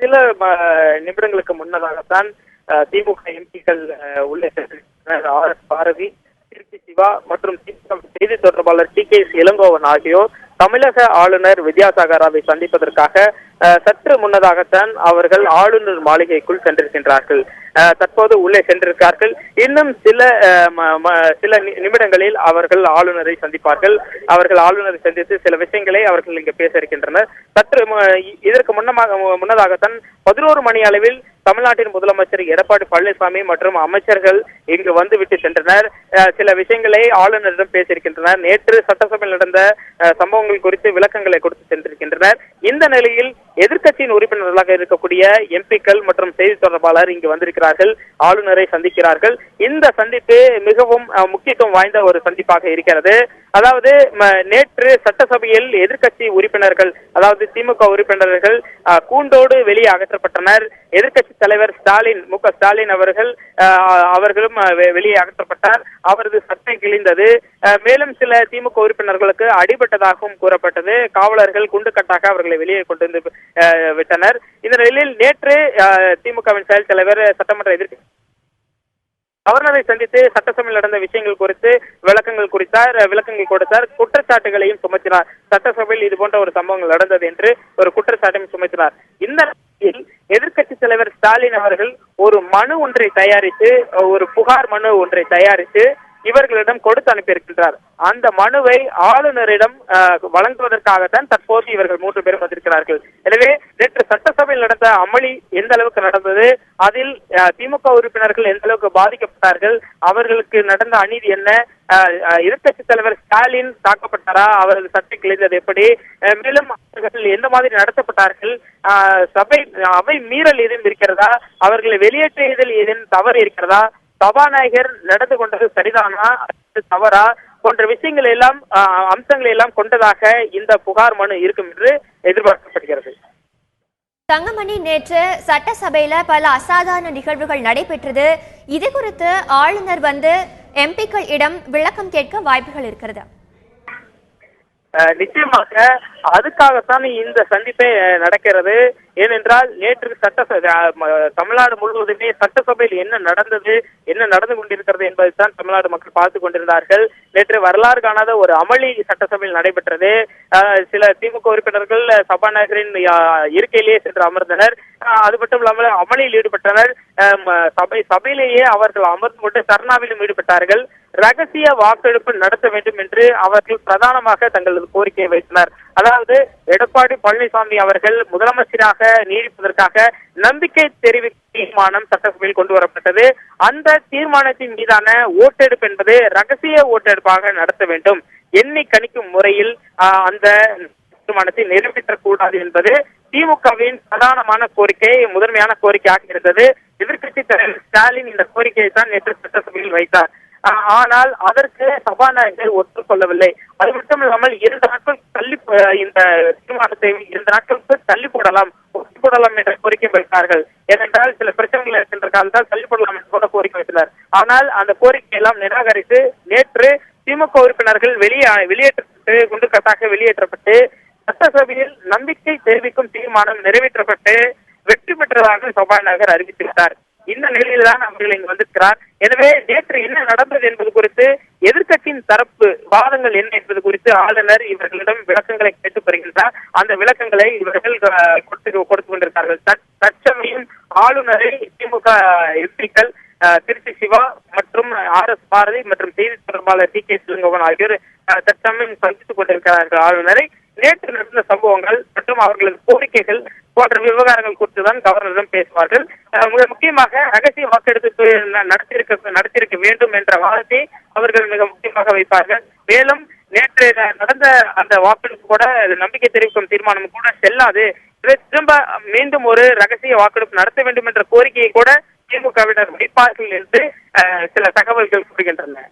சில நிமிடங்களுக்கு முன்னதாகத்தான் திமுக எம்பிக்கள் உள்ளே சென்றிருக்கிறார். RS பாரதி, திருச்சி சிவா மற்றும் செய்தி தொடர்பாளர் TKS இளங்கோவன் ஆகியோர் தமிழக ஆளுநர் வித்யாசாகராவை சந்திப்பதற்காக சற்று முன்னதாகத்தான் அவர்கள் ஆளுநர் மாளிகைக்குள் சென்றிருக்கின்றார்கள். தற்போது உள்ளே சென்றிருக்கிறார்கள். இன்னும் சில நிமிடங்களில் அவர்கள் ஆளுநரை சந்திப்பார்கள். அவர்கள் ஆளுநரை சந்தித்து சில விஷயங்களை அவர்கள் இங்கு பேச இருக்கின்றனர். சற்று இதற்கு முன்னதாகத்தான் 11 மணி அளவில் தமிழ்நாட்டின் முதலமைச்சர் எடப்பாடி பழனிசாமி மற்றும் அமைச்சர்கள் இங்கு வந்துவிட்டு சென்றனர். சில விஷயங்களை ஆளுநரிடம் பேசியிருக்கின்றனர். நேற்று சட்டசபையில் நடந்த சம்பவங்கள் குறித்து விளக்கங்களை கொடுத்து சென்றிருக்கின்றனர். இந்த நிலையில் எதிர்க்கட்சியின் உறுப்பினர்களாக இருக்கக்கூடிய எம்பிக்கள் மற்றும் செய்தி தொடர்பாளர் இங்கு வந்திருக்கிறார்கள். ஆளுநரை சந்திக்கிறார்கள். இந்த சந்திப்பு மிகவும் முக்கியத்துவம் வாய்ந்த ஒரு சந்திப்பாக இருக்கிறது. அதாவது நேற்று சட்டசபையில் எதிர்க்கட்சி உறுப்பினர்கள், அதாவது திமுக உறுப்பினர்கள் கூண்டோடு வெளியே அகற்றப்பட்டனர். எதிர்க்கட்சி தலைவர் மு க ஸ்டாலின் அவர்களும் வெளியே அகற்றப்பட்டார். அவரது சட்டை கிழிந்தது. மேலும் சில திமுக உறுப்பினர்களுக்கு அடிபட்டதாகவும் கூறப்பட்டது. காவலர்கள் குண்டுக்கட்டாக அவர்களை வெளியே கொண்டு வந்து விட்டனர். இந்த நிலையில் நேற்று திமுகவின் செயல் தலைவர் சட்டமன்ற எதிர்க்கட்சி கவர்னரை சந்தித்து சட்டசபையில் நடந்த விஷயங்கள் குறித்து விளக்கங்கள் கொடுத்தார். குற்றச்சாட்டுகளையும் சுமத்தினார். சட்டசபையில் இது போன்ற ஒரு சம்பவங்கள் நடந்தது என்று ஒரு குற்றச்சாட்டையும் சுமத்தினார். இந்த எதிர்க்கட்சி தலைவர் ஸ்டாலின் அவர்கள் ஒரு மனு ஒன்றை தயாரித்து, ஒரு புகார் மனு ஒன்றை தயாரித்து இவர்களிடம் கொடுத்து அனுப்பியிருக்கின்றார். அந்த மனுவை ஆளுநரிடம் வழங்குவதற்காகத்தான் தற்போது இவர்கள் 3 பேரும் வந்திருக்கிறார்கள். எனவே நேற்று சட்டசபையில் நடந்த அமளி எந்த அளவுக்கு நடந்தது, அதில் திமுக உறுப்பினர்கள் எந்த அளவுக்கு பாதிக்கப்பட்டார்கள், அவர்களுக்கு நடந்த அநீதி என்ன, எதிர்க்கட்சி தலைவர் ஸ்டாலின் தாக்கப்பட்டாரா, அவரது சட்டை கிழிந்தது எப்படி, மேலும் அவர்கள் எந்த மாதிரி நடத்தப்பட்டார்கள், அவை மீறல் ஏதும் இருக்கிறதா, அவர்களை வெளியேற்றியதில் ஏதேனும் தவறு இருக்கிறதா, சபாநாயகர் நடந்து கொண்டது சரிதானா தவறா போன்ற விஷயங்கள் எல்லாம் அம்சங்களை எல்லாம் கொண்டதாக இந்த புகார் மனு இருக்கும் என்று எதிர்பார்க்கப்படுகிறது. தங்கமணி, நேற்று சட்டசபையில பல அசாதாரண நிகழ்வுகள் நடைபெற்றது. இது குறித்து ஆளுநர் வந்து எம்பிக்கள் இடம் விளக்கம் கேட்க வாய்ப்புகள் இருக்கிறது. நிச்சயமாக அதுக்காகத்தான் இந்த சந்திப்பே நடக்கிறது. ஏனென்றால் நேற்று தமிழ்நாடு முழுவதுமே சட்டசபையில் என்ன நடந்து கொண்டிருக்கிறது என்பதைத்தான் தமிழ்நாடு மக்கள் பார்த்துக் கொண்டிருந்தார்கள். நேற்று வரலாறு காணாத ஒரு அமளி சட்டசபையில் நடைபெற்றது. சில திமுக உறுப்பினர்கள் சபாநாயகரின் இருக்கையிலேயே சென்று அமர்ந்தனர். அது மட்டும் இல்லாமல் அமளியில் ஈடுபட்டனர். சபையிலேயே அவர்கள் அமர்ந்து கொண்டு சர்ணாவிலும் ஈடுபட்டார்கள். ரகசிய வாக்கெடுப்பு நடத்த வேண்டும் என்று அவர்கள் பிரதானமாக தங்களது கோரிக்கையை வைத்தனர். அதாவது எடப்பாடி பழனிசாமி அவர்கள் முதலமைச்சராக நீடிப்பதற்காக நம்பிக்கை தெரிவிக்கும் தீர்மானம் சட்டசபையில் கொண்டு வரப்பட்டது. அந்த தீர்மானத்தின் மீதான ஓட்டெடுப்பு என்பது ரகசிய ஓட்டெடுப்பாக நடத்த வேண்டும். எண்ணி கணிக்கும் முறையில் அந்த தீர்மானத்தை நிறைவேற்றக்கூடாது என்பது திமுகவின் பிரதானமான கோரிக்கை, முதன்மையான கோரிக்கையாக இருந்தது. எதிர்க்கட்சி தலைவர் ஸ்டாலின் இந்த கோரிக்கையை தான் நேற்று சட்டசபையில் வைத்தார். ஆனால் அதற்கு சபாநாயகர் ஒத்துக்கொள்ளவில்லை. அது மட்டும் இல்லாமல் 2 நாட்கள் இந்த தீர்மானத்தை 2 நாட்களுக்கு தள்ளி போடலாம் என்ற கோரிக்கை வைத்தார்கள். ஏனென்றால் சில பிரச்சனைகள் இருக்கின்ற காலத்தால் தள்ளி போடலாம் என்று கூட கோரிக்கை வைத்தனர். ஆனால் அந்த கோரிக்கை எல்லாம் நிராகரித்து நேற்று திமுக உறுப்பினர்கள் வெளியேற்றப்பட்டு குண்டுக்கட்டாக வெளியேற்றப்பட்டு சட்டசபையில் நம்பிக்கை தெரிவிக்கும் தீர்மானம் நிறைவேற்றப்பட்டு வெற்றி பெற்றதாக சபாநாயகர் அறிவித்துவிட்டார். இந்த நிலையில்தான் அவர்கள் இங்கு வந்திருக்கிறார். எனவே நேற்று என்ன நடந்தது என்பது குறித்து, எதிர்க்கட்சியின் தரப்பு வாதங்கள் என்ன என்பது குறித்து ஆளுநர் இவர்களிடம் விளக்கங்களை கேட்டு வருகின்றார். அந்த விளக்கங்களை இவர்கள் கொடுத்து கொண்டிருக்கிறார்கள். தற்சமயம் ஆளுநரை திமுக எம்பிக்கள் திருச்சி சிவா மற்றும் RS பாரதி மற்றும் செய்தி தொடர்பாளர் TKS இளங்கோவன் ஆகியோர் தற்சமயம் சந்தித்துக் கொண்டிருக்கிறார்கள் ஆளுநரை. நேற்று நடந்த சம்பவங்கள் மற்றும் அவர்களது கோரிக்கைகள் போன்ற விவகாரங்கள் குறித்துதான் கவர்னரிடம் பேசுவார்கள். முக்கியமாக ரகசிய வாக்கெடுப்பு நடத்தியிருக்க வேண்டும் என்ற வாதத்தை அவர்கள் மிக முக்கியமாக வைப்பார்கள். மேலும் நேற்று நடந்த அந்த வாக்கெடுப்பு கூட நம்பிக்கை தெரிவிக்கும் தீர்மானம் கூட செல்லாது, திரும்ப மீண்டும் ஒரு ரகசிய வாக்கெடுப்பு நடத்த வேண்டும் என்ற கோரிக்கையை கூட திமுகவினர் வைப்பார்கள் என்று சில தகவல்கள் கூறுகின்றன.